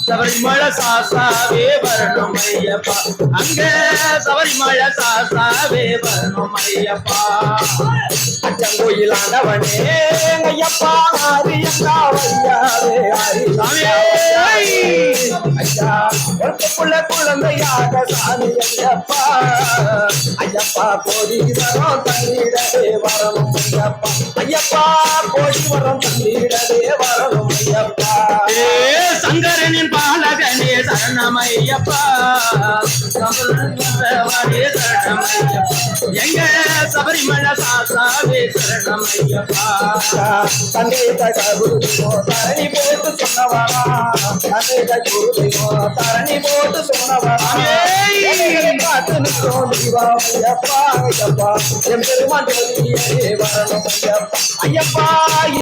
சபரிமலை சாசாவே வரணும் ஐயப்பா அங்க சபரிமலை சாசாவே வரணும் ஐயப்பா அச்சங்கோயில் ஆண்டவனே ஐயப்பா ஹரியங்காவையாவே ஐயா ஒருக்குள்ள குழந்தையாக சாமி ஐயப்பா ஐயப்பா கோடி வரம் தண்ணீரவே வரணும் ஐயப்பா ஐயப்பா கோடி வரம் தண்ணீரவே வரணும் ஐயப்பா சங்கரனின் பாலகனே சரணமையப்பா எங்க சபரிமலை சாசாவே சரணமையப்பா தந்தை தகுதியோ தரணி போட்டு சொன்னவரா தந்தை தகுதியோ தரணி போட்டு சொன்னவரா காத்து நிற்கும் ஐயப்பா ஐயப்பா என் பெருமான் வரணும் ஐயப்பா ஐயப்பா